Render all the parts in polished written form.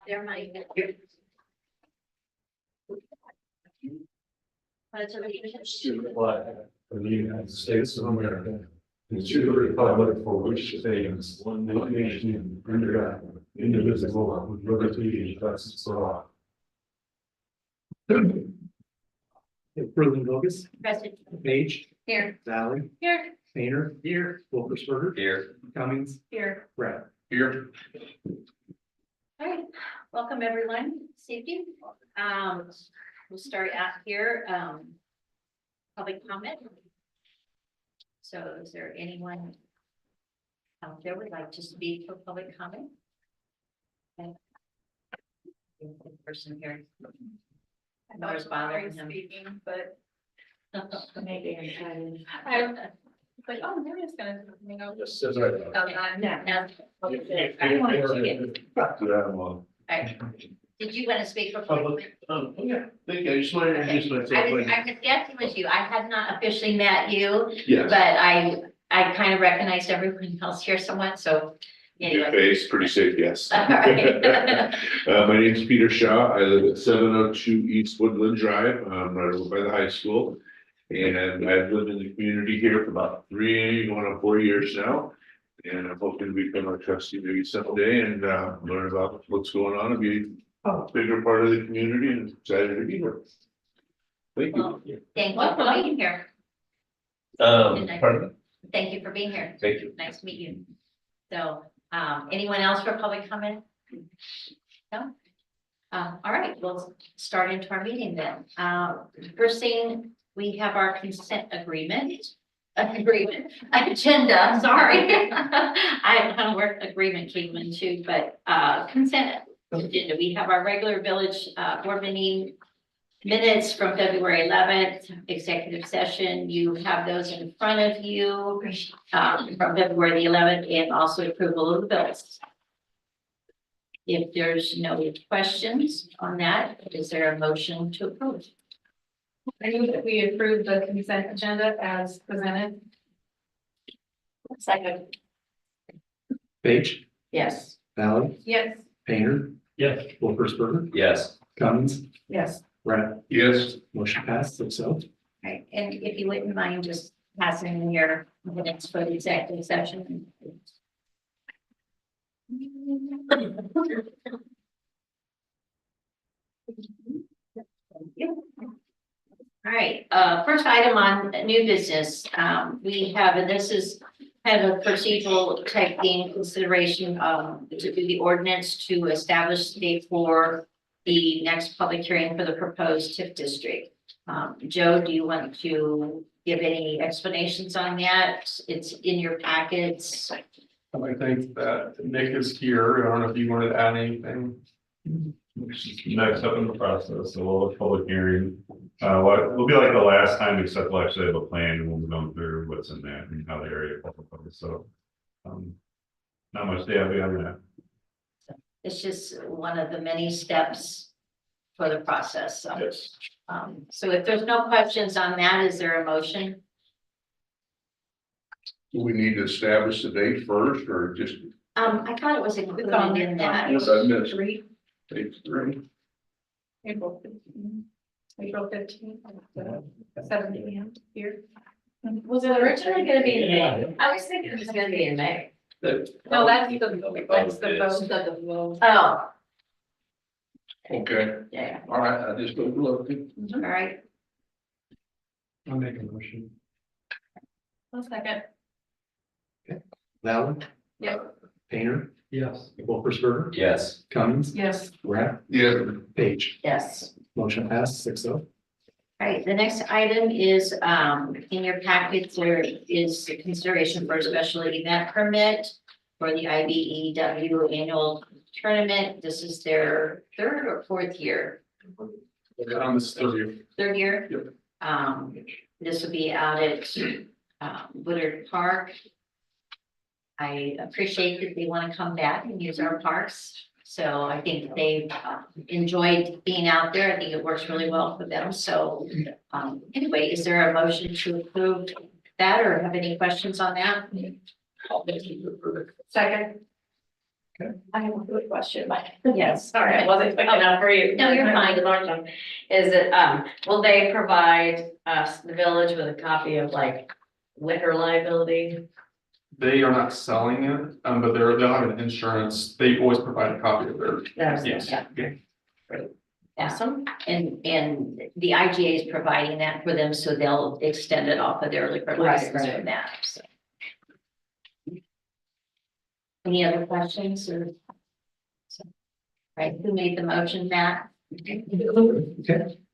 They're my. Pledge allegiance To the flag of the United States of America, and to the republic for which it stands, one nation, under God, indivisible, with liberty and justice for all. Berlin Lucas, present Page, here. Valley, Here. Painter, here, Wolfersberger, Here. Cummings, Here. Brad. Here. All right, welcome everyone. Safety. We'll start out here. Public comment. So is there anyone out there would like to speak for public comment? Okay. The person here. Nora's bothering him. Speaking, but Maybe I'm trying. I don't know. Like, oh, they're just gonna, you know. Just says right. No. I don't want to get. Well, Alright. Did you want to speak for public? Yeah, thank you. I just wanted to introduce myself. I was guessing it was you. I had not officially met you, Yes. but I kind of recognized everyone else here somewhat, so. Your Anyway. face, pretty safe, yes. All right. My name's Peter Shaw. I live at 702 East Woodland Drive, right over by the high school. And I've lived in the community here for about going on 4 years now. And I'm hoping to become a trustee maybe someday and learn about what's going on and be a bigger part of the community and excited to be here. Thank you. Well, thank you for being here. Pardon? Thank you for being here. Thank you. Nice to meet you. So, anyone else for public comment? No? All right, we'll start into our meeting then. First thing, we have our consent agreement. Agenda, sorry. I don't work agreement came in too, but consent agenda. We have our regular village board meeting minutes from February 11th, executive session. You have those in front of you from February the 11th, and also approval of the bills. If there's no questions on that, is there a motion to approve? I move that we approve the consent agenda as presented. Second. Page, Yes. Valley, Yes. Painter, yes. Wolfersberger, Yes. Cummings, Yes. Brad. Yes. Motion passed, 6-0. Right, and if you wouldn't mind just passing your minutes for the executive session. All right, first item on new business, we have, and this is kind of a procedural type thing, consideration to do the ordinance to establish the date for the next public hearing for the proposed TIF district. Joe, do you want to give any explanations on that? It's in your packets. I think that Nick is here. I don't know if you wanted to add anything. Next up in the process, so we'll have a public hearing. What will be like the last time, except we'll actually have a plan and we'll go through what's in there and how the area. So, not much to add beyond that. It's just one of the many steps for the process. So, Yes. so if there's no questions on that, is there a motion? Do we need to establish the date first or just I thought it was included in that. Yes, I missed. Three, date 3? April 15th. April 15th. 7 p.m. here. Was it originally gonna be in May? I was thinking it was gonna be in May. No, that's the vote. The vote. Oh, Okay, yeah, all right, I just overlooked it. all right. I'll make a motion. 1 second. Valley, Yes. Painter, Yes. Wolfersberger, Yes. Cummings, Yes. Brad, Yeah. Page. Yes. Motion passed, 6-0. All right, the next item is, in your packet, there is a consideration for a special event permit for the IBEW annual tournament. This is their third or fourth year? On this 30th. Third year? Yep. This will be out at, Woodard Park. I appreciate that they want to come back and use our parks. So I think they've enjoyed being out there. I think it works really well for them. So anyway, is there a motion to approve that or have any questions on that? Second. I have a good question, but. Yes. Sorry, I wasn't quick enough for you. No, you're fine. Is it, will they provide us, the village, with a copy of like liquor liability? They are not selling it, but they'll have an insurance. They always provide a copy of their, yes. Yeah. Awesome. And the IGA is providing that for them, so they'll extend it off of their liquor Right, license right. from that, so. Any other questions or? Right, who made the motion, Matt? Okay,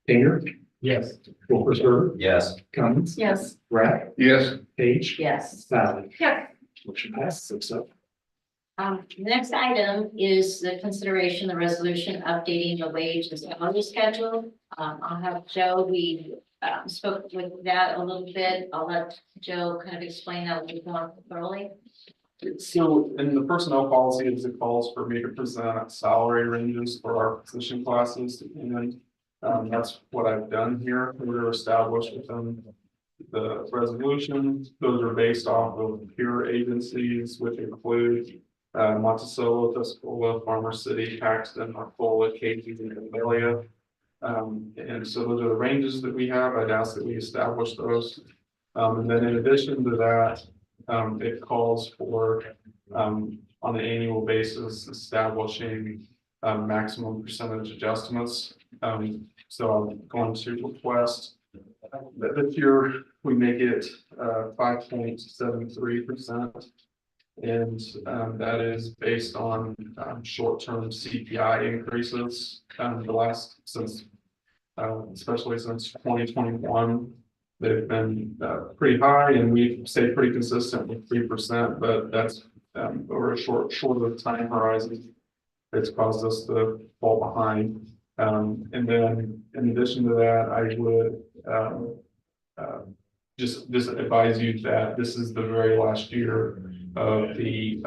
Painter, Yes. Wolfensberger, Yes. Cummins, Yes. Brad, Yes, Page, Yes. Sally. Yes. Motion passed 6-0. The next item is the consideration, the resolution updating the wage and salary schedule. I'll have Joe, we spoke with that a little bit. I'll let Joe kind of explain that a little more thoroughly. So in the personnel policy, it calls for me to present salary ranges for our position classes, and that's what I've done here. We're established within the resolution. Those are based off of peer agencies, which include Monticello, Tuscola, Farmer City, Paxton, Arcola, Casey, and Amelia. And so those are the ranges that we have. I'd ask that we establish those. And then in addition to that, it calls for, on an annual basis, establishing maximum percentage adjustments. So I'm going to request that this year we make it 5.73%. And that is based on short-term CPI increases especially since 2021. They've been pretty high, and we've stayed pretty consistent with 3%, but that's over a shorter time horizon. It's caused us to fall behind. And then in addition to that, I would just advise you that this is the very last year of the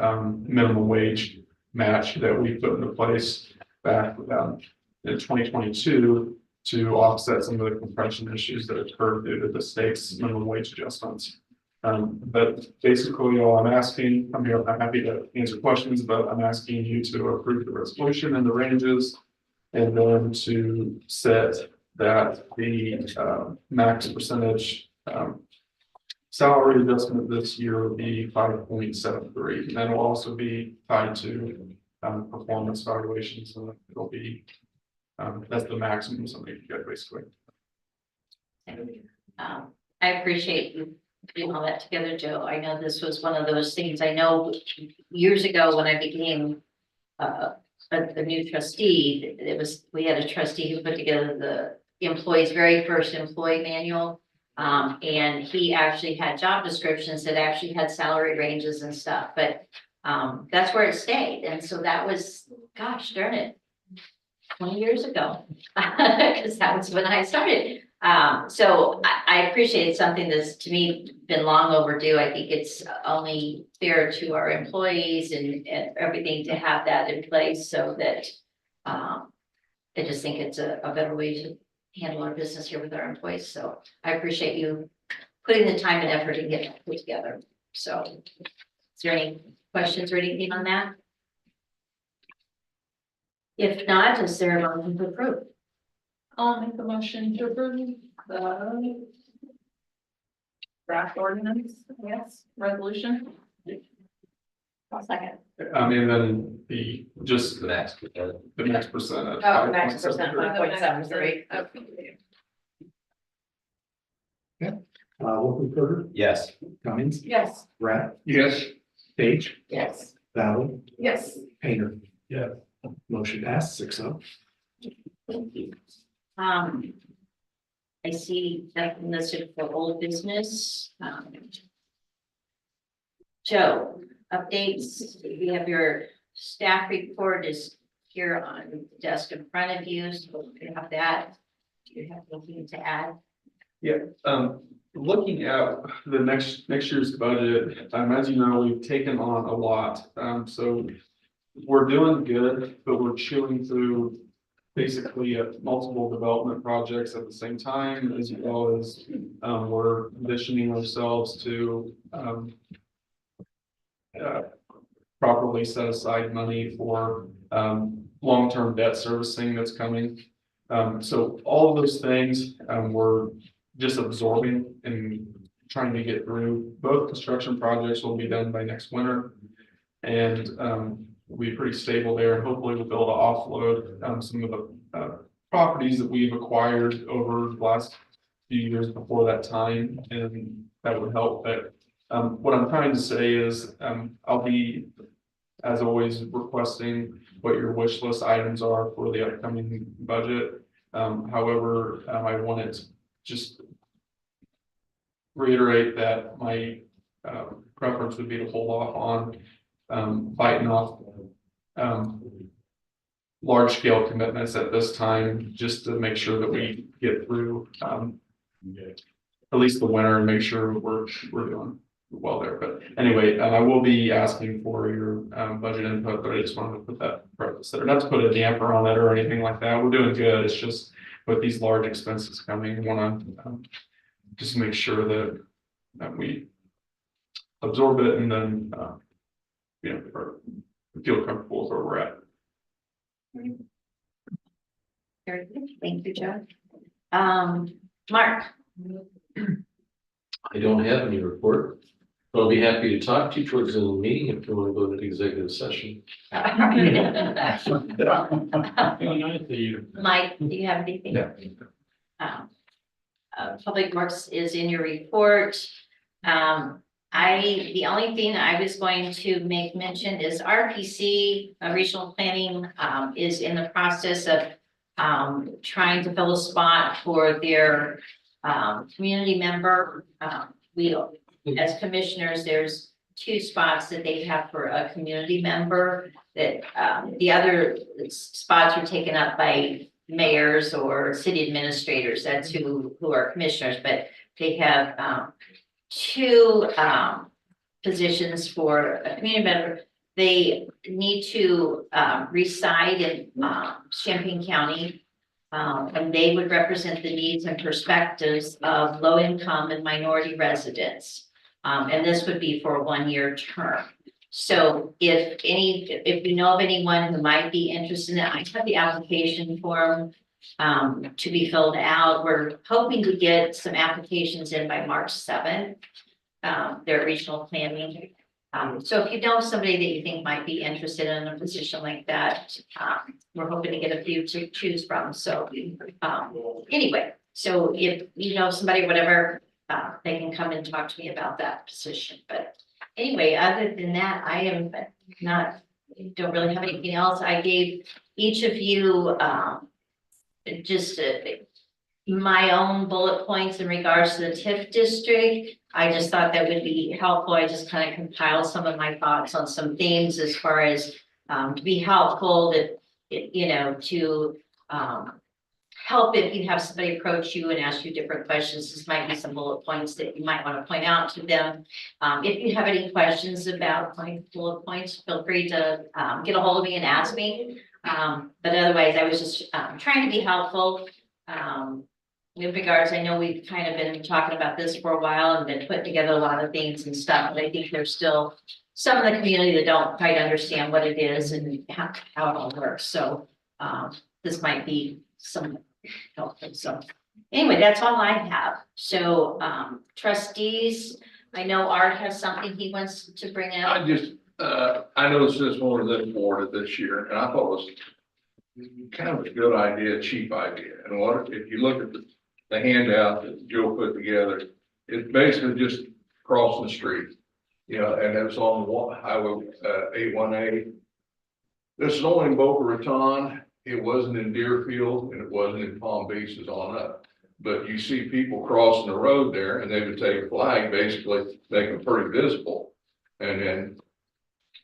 minimum wage match that we put into place back in 2022 to offset some of the compression issues that occurred due to the state's minimum wage adjustments. But basically, all I'm asking, I'm happy to answer questions, but I'm asking you to approve the resolution and the ranges, and then to set that the max percentage salary adjustment this year will be 5.73, and that will also be tied to performance valuations, and it'll be that's the maximum somebody can get, basically. I appreciate you putting all that together, Joe. I know this was one of those things. I know years ago when I became the new trustee, we had a trustee who put together the employee's very first employee manual. And he actually had job descriptions that actually had salary ranges and stuff, but that's where it stayed. And so that was, gosh darn it, 20 years ago, because that was when I started. So I appreciate something that's, to me, been long overdue. I think it's only fair to our employees and everything to have that in place, so that I just think it's a better way to handle our business here with our employees. So I appreciate you putting the time and effort and getting it put together. So is there any questions or anything on that? If not, is there a motion to approve? I'll make the motion to approve the draft ordinance, yes, resolution. I'll second. And then the Max. max percentage. Oh, max percent, 5.73. 5.73. Wolfensberger, Yes. Cummins, Yes. Brad, yes, Page, Yes. Sally, Yes. Painter. Yeah. Motion passed 6-0. Thank you. I see that listed for old business. Joe, updates, we have your staff report is here on the desk in front of you, so you have that. Do you have anything to add? Looking at the next year's budget, as you know, we've taken on a lot. So we're doing good, but we're chewing through basically multiple development projects at the same time, as well as we're conditioning ourselves to properly set aside money for, long-term debt servicing that's coming. So all of those things, we're just absorbing and trying to get through. Both construction projects will be done by next winter. And, we'll be pretty stable there, and hopefully we'll be able to offload, some of the, properties that we've acquired over the last few years before that time, and that would help. But what I'm trying to say is, I'll be, as always, requesting what your wish list items are for the upcoming budget. However, I want to just reiterate that my preference would be to hold off on biting off large scale commitments at this time, just to make sure that we get through at least the winter and make sure we're doing well there. But anyway, I will be asking for your budget input, but I just wanted to put that preface there, not to put a damper on it or anything like that. We're doing good. It's just with these large expenses coming, want to just make sure that we absorb it and then feel comfortable with where we're at. Very good. Thank you, Joe. Mark. I don't have any report, but I'll be happy to talk to you towards the end of the meeting if you want to go to the executive session. Mike, do you have anything? Yeah. Public Works is in your report. The only thing I was going to make mention is RPC, regional planning, is in the process of trying to fill a spot for their community member. We, as commissioners, there's 2 spots that they have for a community member, that the other spots are taken up by mayors or city administrators. That's who are commissioners, but they have 2 positions for a community member. They need to reside in Champaign County, and they would represent the needs and perspectives of low income and minority residents. And this would be for a 1-year term. So if you know of anyone who might be interested in it, I have the application form to be filled out. We're hoping to get some applications in by March 7th, their regional planning. So if you know somebody that you think might be interested in a position like that, we're hoping to get a few to choose from. So anyway, so if you know somebody, whatever, they can come and talk to me about that position. But anyway, other than that, I am don't really have anything else. I gave each of you just my own bullet points in regards to the TIF district. I just thought that would be helpful. I just kind of compiled some of my thoughts on some themes as far as to be helpful, that to help if you have somebody approach you and ask you different questions. This might be some bullet points that you might want to point out to them. If you have any questions about my bullet points, feel free to get a hold of me and ask me. But otherwise, I was just trying to be helpful. In regards, I know we've kind of been talking about this for a while and been putting together a lot of things and stuff, but I think there's still some of the community that don't quite understand what it is and how it all works. So this might be some helpful. So anyway, that's all I have. So trustees, I know Art has something he wants to bring up. I noticed this one was in Florida this year, and I thought it was kind of a good idea, cheap idea. And what, if you look at the handout that Joe put together, it's basically just crossing the street, and it was on Highway 81A. This is only in Boca Raton. It wasn't in Deerfield, and it wasn't in Palm Beach, it's on up. But you see people crossing the road there, and they would take a flag, basically make them pretty visible. And then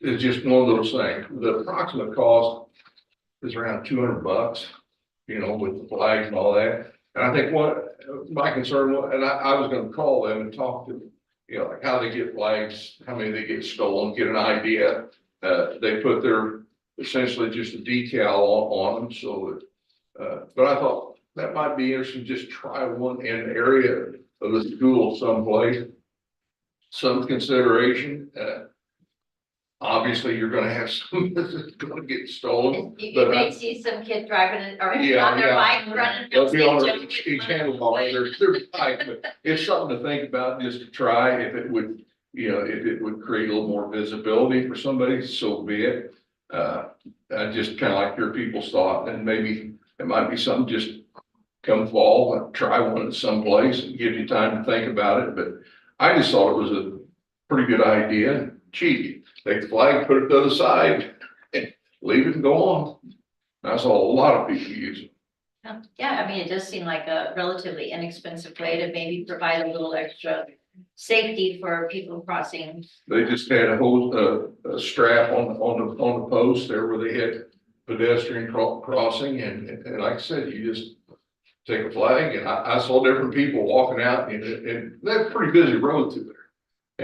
it's just one of those things. The approximate cost is around $200, with the flags and all that. And I think what my concern was, and I was going to call them and talk to them, like how they get flags, how many they get stolen, get an idea. They put their essentially just a decal on them. So, but I thought that might be interesting. Just try one in an area of the school someplace, some consideration. obviously you're gonna have some that's gonna get stolen. You But may see some kid driving it or Yeah, on their yeah. bike running. They'll be on St. Joe each with handlebar, one they're tight, but it's something to think about, just to try, if it would, you know, if it would create a little more visibility for somebody, so be it. I just kind of like your people's thought, and maybe it might be something, just come fall and try one at some place and give you time to think about it, but I just thought it was a pretty good idea, cheap, take the flag, put it to the side, leave it and go on. I saw a lot of people use it. Yeah, I mean, it does seem like a relatively inexpensive way to maybe provide a little extra safety for people crossing. They just had a whole, a strap on the post there where they had pedestrian crossing, and like I said, you just take a flag, and I saw different people walking out, and they're a pretty busy road through there.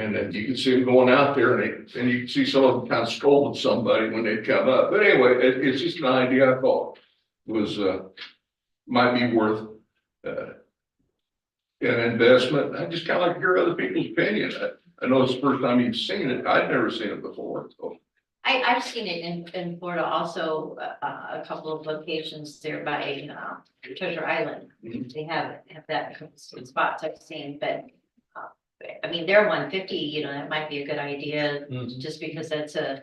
And then you can see them going out there, and you can see some of them kind of scolding somebody when they come up. But anyway, it's just an idea I thought was, might be worth, an investment. I just kind of like to hear other people's opinion. I know it's the first time you've seen it. I'd never seen it before, so. I've seen it in Florida also, a couple of locations there by, Treasure Island. They have that spots I've seen, but, I mean, they're 150, you know, that might be a good idea, just because that's an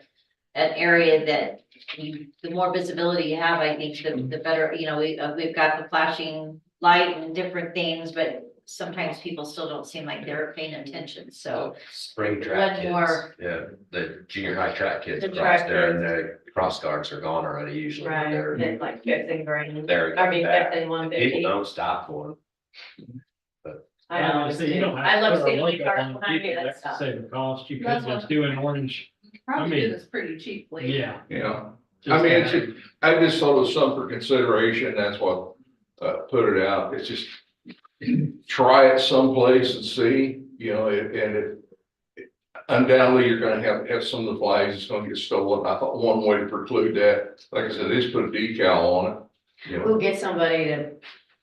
area that the more visibility you have, I think, the better, you know, we've got the flashing light and different things, but sometimes people still don't seem like they're paying attention, so. Spring track One kids, more. yeah, the junior high track kids The cross track there and the cross guards are gone already usually. Right, They're, it's like 15 grand. they're. I mean, back. 15, People 150. don't stop for I don't understand. I love seeing the cars behind me, that's stuff. Save the cost, you That's could just what- do an orange, Probably mean- do this pretty cheaply. yeah. Yeah, I mean, I just thought it was something for consideration, that's what, put it out, it's just. Try it someplace and see, you know, and it. Undoubtedly, you're gonna have some of the flags that's gonna get stolen, I thought one way to preclude that, like I said, they just put a decal on it. You know, We'll get somebody to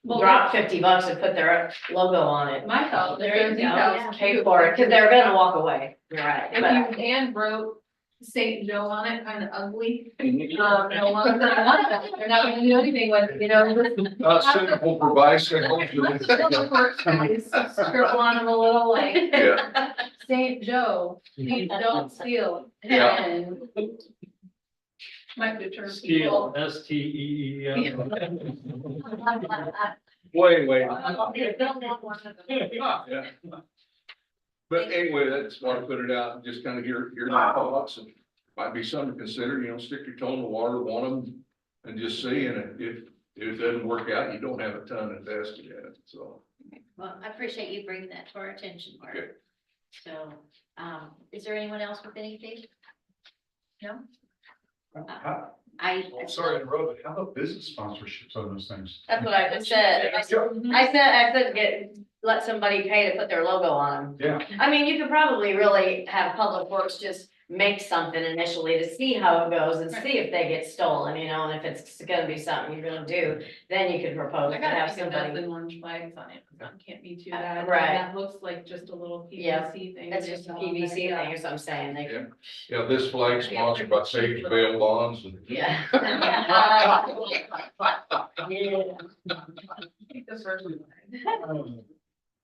Well, drop $50 and put their logo on it. My thought, There there's you go. decals. Pay for it, cause they're gonna walk away. You're right. If But you hand wrote St. Joe on it, kind of ugly, Mm-hmm. no one's gonna want that, they're not gonna do anything with, it, you know, this. not suitable for bicycles. Scribble on them a little like Yeah, St. Joe, please don't steal. Yeah. And might deter Steel, people. STEEL. well, anyway. Yeah. Yeah. But anyway, that's why I put it out, and just kind of hear my thoughts, and might be something to consider, you know, stick your toe in the water, want them, and just see, and if it doesn't work out, you don't have a ton invested in it, so. Well, I appreciate you bringing that to our attention, Mark. Okay. So, is there anyone else with anything? No? I. Sorry to interrupt, but how about business sponsorships on those things? that's what I just said. I said, let somebody pay to put their logo on them. Yeah. I mean, you could probably really have Public Works just make something initially to see how it goes and see if they get stolen, you know, and if it's gonna be something you're gonna do, then you could propose I to gotta have think of somebody. the orange flags on Amazon, can't be too bad. Right. That looks like just a little Yeah, PVC thing. That's just a PVC thing, is what I'm saying, they, Yeah. Yeah, this flag sponsored by Sage Bail Bonds, and yeah. The first one.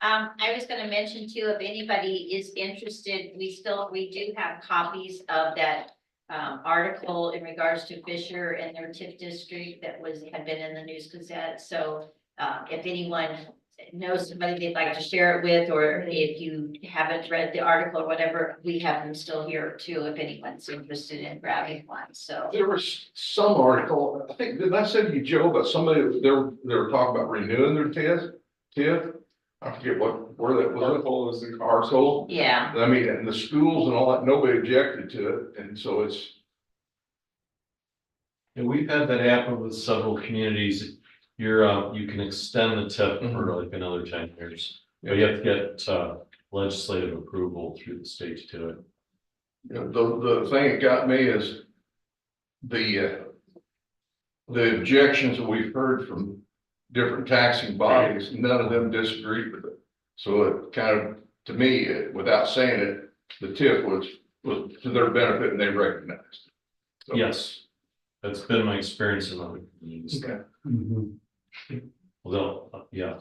I was gonna mention too, if anybody is interested, we do have copies of that article in regards to Fisher and their TIF district that had been in the News Gazette. So if anyone knows somebody they'd like to share it with, or if you haven't read the article or whatever, we have them still here too, if anyone's interested in grabbing one, so. there was some article, I think, did I send you, Joe, about somebody, they were talking about renewing their TIF? I forget where that was. Article. Yeah, I mean, and the schools and all that, nobody objected to it, and so it's, And we've had that happen with several communities. You can extend the TIP for like another 10 years. But you have to get legislative approval through the state to do it. you know, the thing that got me is the objections that we've heard from different taxing bodies, none of them disagreed with it. So it kind of, to me, without saying it, the TIF was was to their benefit and they recognized. So- Yes, that's been my experience in other communities. Okay. Well, yeah,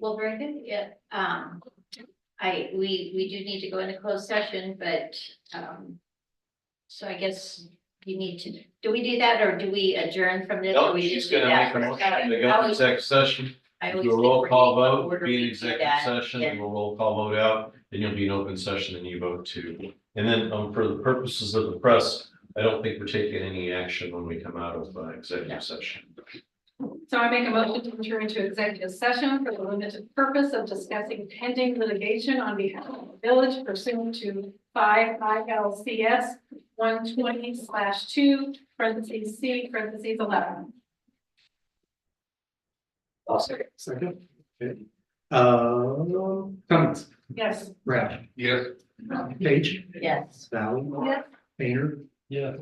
Well, very good, yeah, we do need to go into closed session, but, so I guess you need to, do we do that, or do we adjourn from this? or no, we she's just do gonna that make a first? motion to I go into always- executive session. I always Do a think roll we're call getting vote, order be in we do executive that, session, yeah. and we'll roll call vote out, then you'll be in open session and you vote too. And then, for the purposes of the press, I don't think we're taking any action when we come out of executive session. So I make a motion to enter into executive session for the limited purpose of discussing pending litigation on behalf of the village pursuant to 5 ILCS 120/2 parentheses C parentheses 11. I'll second. Second. Okay. Comments, Yes. Brad, Yes. Paige, Yes. Valerie, Yes. Painter, Yeah.